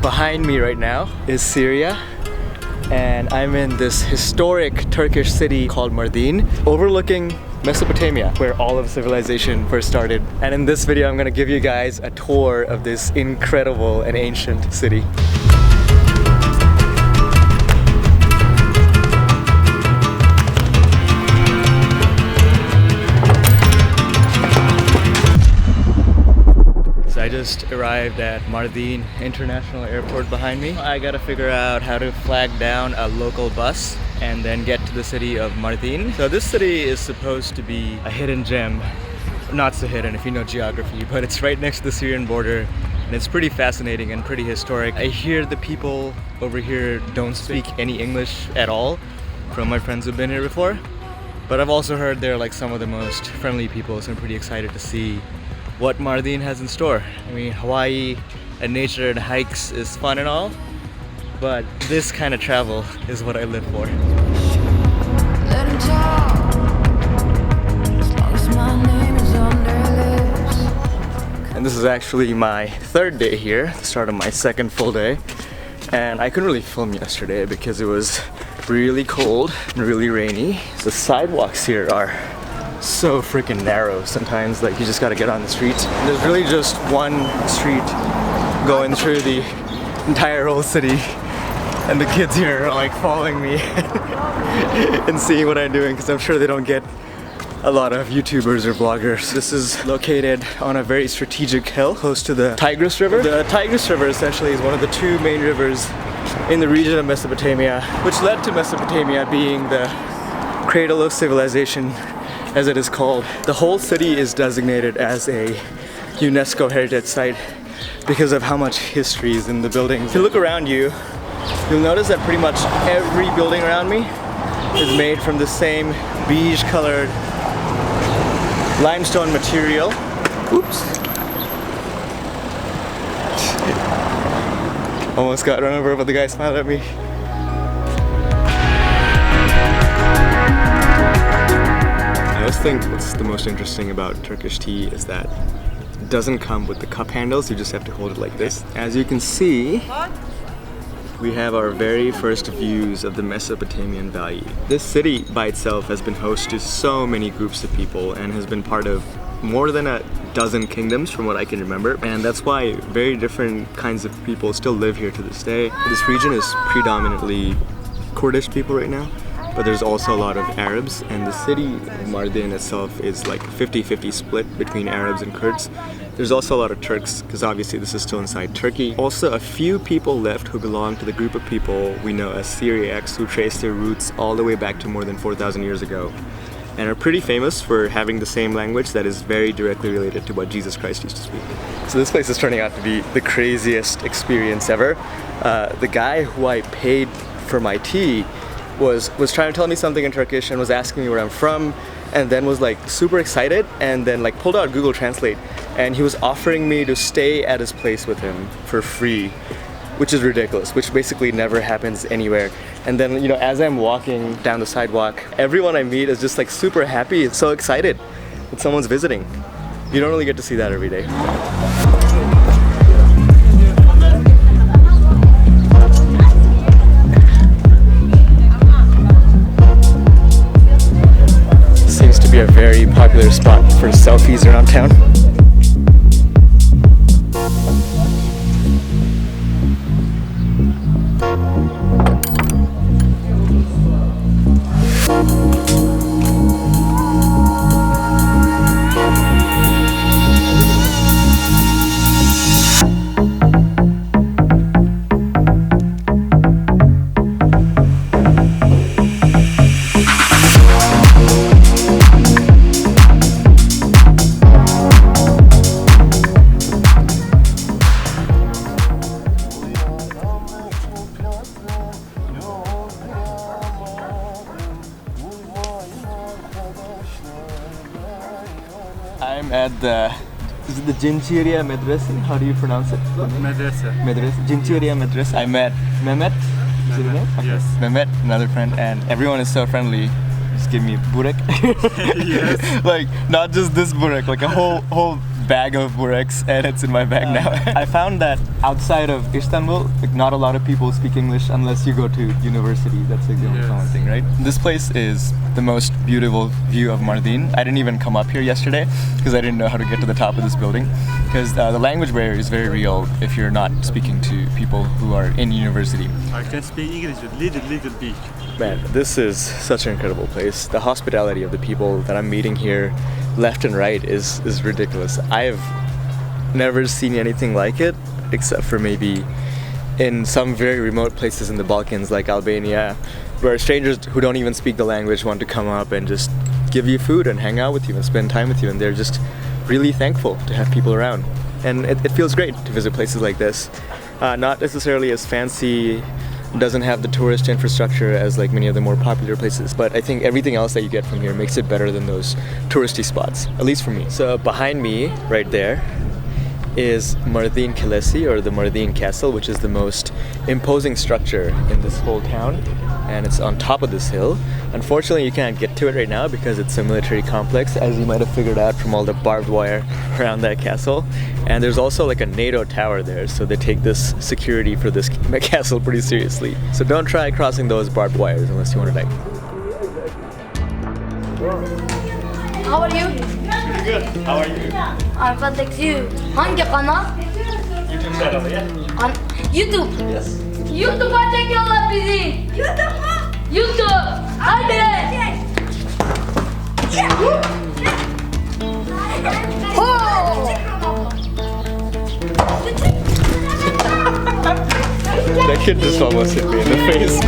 Behind me right now is Syria, and I'm in this historic Turkish city called Mardin, overlooking Mesopotamia, where all of civilization first started. And in this video, I'm gonna give you guys a tour of this incredible and ancient city. I just arrived at Mardin International Airport behind me. I gotta figure out how to flag down a local bus and then get to the city of Mardin. So this city is supposed to be a hidden gem. Not so hidden if you know geography, but it's right next to the Syrian border and it's pretty fascinating and pretty historic. I hear the people over here don't speak any English at all from my friends who've been here before. But I've also heard they're like some of the most friendly people, so I'm pretty excited to see what Mardin has in store. I mean, Hawaii and nature and hikes is fun and all, but this kind of travel is what I live for. And this is actually my third day here, the start of my second full day. And I couldn't really film yesterday because it was really cold and really rainy. The sidewalks here are so freaking narrow sometimes, like you just gotta get on the streets. There's really just one street going through the entire whole city, and the kids here are like following me and seeing what I'm doing because I'm sure they don't get a lot of YouTubers or vloggers. This is located on a very strategic hill close to the Tigris River. The Tigris River essentially is one of the two main rivers in the region of Mesopotamia, which led to Mesopotamia being the cradle of civilization, as it is called. The whole city is designated as a UNESCO heritage site because of how much history is in the buildings. If you look around you, you'll notice that pretty much every building around me is made from the same beige colored limestone material. Oops. Almost got run over, but the guy smiled at me. I just think what's the most interesting about Turkish tea is that it doesn't come with the cup handles, you just have to hold it like this. As you can see, we have our very first views of the Mesopotamian Valley. This city by itself has been host to so many groups of people and has been part of more than a dozen kingdoms from what I can remember, and that's why very different kinds of people still live here to this day. This region is predominantly Kurdish people right now, but there's also a lot of Arabs, and the city of Mardin itself is like 50-50 split between Arabs and Kurds. There's also a lot of Turks, because obviously this is still inside Turkey. Also, a few people left who belong to the group of people we know as Syriacs, who trace their roots all the way back to more than 4,000 years ago, and are pretty famous for having the same language that is very directly related to what Jesus Christ used to speak. So this place is turning out to be the craziest experience ever. The guy who I paid for my tea was trying to tell me something in Turkish and was asking me where I'm from, and then was like super excited and then like pulled out Google Translate, and he was offering me to stay at his place with him for free, which is ridiculous, which basically never happens anywhere. And then, you know, as I'm walking down the sidewalk, everyone I meet is just like super happy, so excited that someone's visiting. You don't really get to see that every day. Be a very popular spot for selfies around town. I'm at the, is it the Zincireye Madrasa? How do you pronounce it? Madrasa. Madrasa. Zincireye Madrasa. I met Mehmet. Is it name? Okay. Yes. Mehmet, another friend, and everyone is so friendly. Just give me burek. Yes. Like not just this burek, like a whole bag of Burex and it's in my bag now. I found that outside of Istanbul, like, not a lot of people speak English unless you go to university. That's like the only common thing, right? This place is the most beautiful view of Mardin. I didn't even come up here yesterday because I didn't know how to get to the top of this building, because the language barrier is very real if you're not speaking to people who are in university. I can speak English a little bit. Man, this is such an incredible place. The hospitality of the people that I'm meeting here left and right is ridiculous. I've never seen anything like it except for maybe in some very remote places in the Balkans like Albania, where strangers who don't even speak the language want to come up and just give you food and hang out with you and spend time with you, and they're just really thankful to have people around. And it feels great to visit places like this. Not necessarily as fancy, doesn't have the tourist infrastructure as like many of the more popular places, but I think everything else that you get from here makes it better than those touristy spots, at least for me. So behind me, right there, is Mardin Kalesi, or the Mardin Castle, which is the most imposing structure in this whole town, and it's on top of this hill. Unfortunately, you can't get to it right now because it's a military complex, as you might have figured out from all the barbed wire around that castle. And there's also like a NATO tower there, so they take this security for this castle pretty seriously. So don't try crossing those barbed wires unless you want to die. How are you? Pretty good. How are you? I'm fine, thanks you. Hangi kanal? YouTube channel, yeah? YouTube. Yes. YouTube'a çekiyorlar bizi. YouTube mu? YouTube. Hadi. That kid just almost hit me in the face.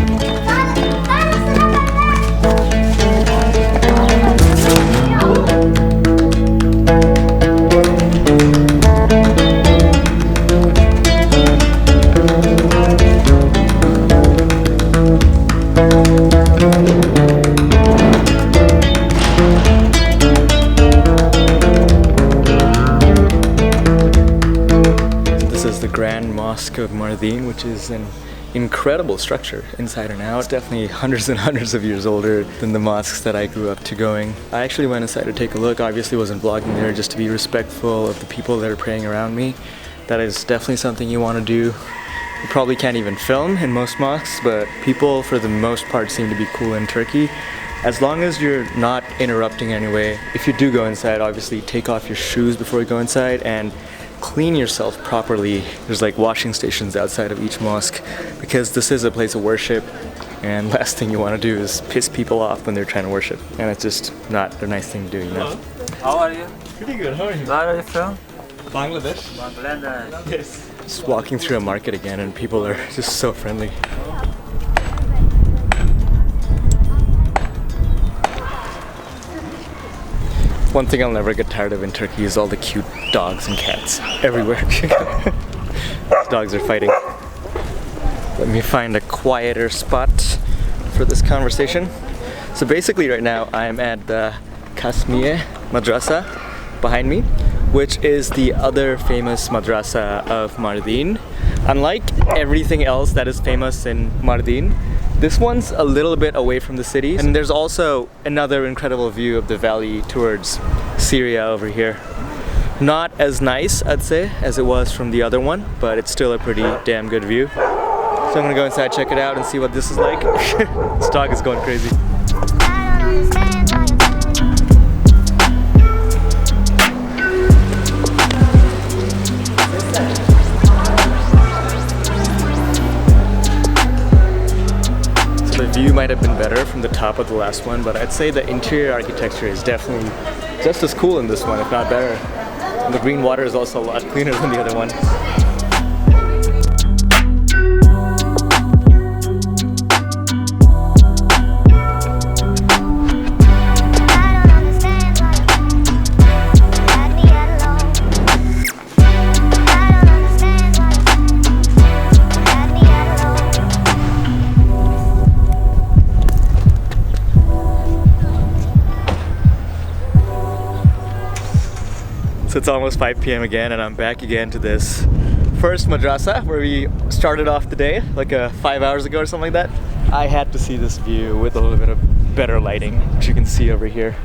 Mosque of Mardin, which is an incredible structure inside and out. It's definitely hundreds and hundreds of years older than the mosques that I grew up to going. I actually went inside to take a look. Obviously wasn't vlogging there, just to be respectful of the people that are praying around me. That is definitely something you want to do. You probably can't even film in most mosques, but people for the most part seem to be cool in Turkey. As long as you're not interrupting anyway. If you do go inside, obviously take off your shoes before you go inside and clean yourself properly. There's like washing stations outside of each mosque because this is a place of worship, and last thing you want to do is piss people off when they're trying to worship, and it's just not a nice thing to do, you know? How are you? Pretty good, how are you? Where are you from? Bangladesh. Bangladesh. Yes. Just walking through a market again and people are just so friendly. One thing I'll never get tired of in Turkey is all the cute dogs and cats everywhere. These dogs are fighting. Let me find a quieter spot for this conversation. So basically right now I'm at the Kasmiye Madrasa behind me, which is the other famous madrasa of Mardin. Unlike everything else that is famous in Mardin, this one's a little bit away from the city, and there's also another incredible view of the valley towards Syria over here. Not as nice, I'd say, as it was from the other one, but it's still a pretty damn good view. So I'm gonna go inside, check it out, and see what this is like. This dog is going crazy. The view might have been better from the top of the last one, but I'd say the interior architecture is definitely just as cool in this one, if not better. And the green water is also a lot cleaner than the other one. So it's almost 5 p.m. again, and I'm back again to this first madrasa where we started off the day, like 5 hours ago or something like that. I had to see this view with a little bit of better lighting, which you can see over here.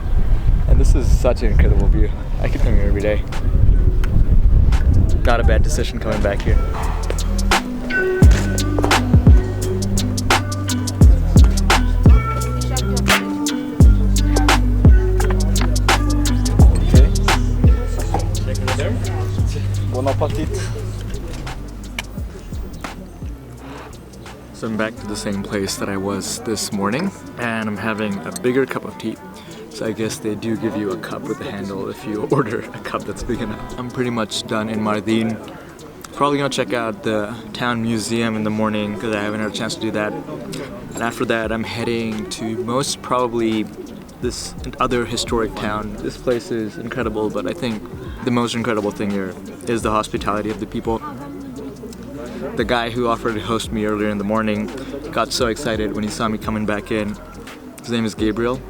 And this is such an incredible view. I could come here every day. not a bad decision coming back here. Bon appetit. So I'm back to the same place that I was this morning, and I'm having a bigger cup of tea. So I guess they do give you a cup with a handle if you order a cup that's big enough. I'm pretty much done in Mardin. Probably gonna check out the town museum in the morning because I haven't had a chance to do that. And after that, I'm heading to most probably this other historic town. This place is incredible, but I think the most incredible thing here is the hospitality of the people. The guy who offered to host me earlier in the morning got so excited when he saw me coming back in. His name is Gabriel,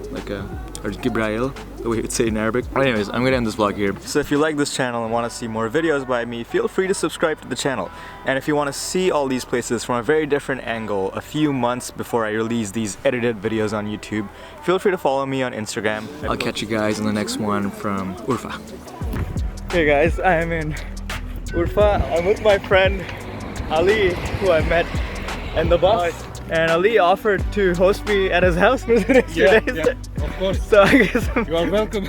or Gibrail, the way you'd say in Arabic. Anyways, I'm gonna end this vlog here. So if you like this channel and want to see more videos by me, feel free to subscribe to the channel. And if you want to see all these places from a very different angle, a few months before I release these edited videos on YouTube, feel free to follow me on Instagram. I'll catch you guys in the next one from Urfa. Hey guys, I am in Urfa. I'm with my friend Ali, who I met in the bus. And Ali offered to host me at his house for the next few days. Yeah, of course. So I guess You are welcome.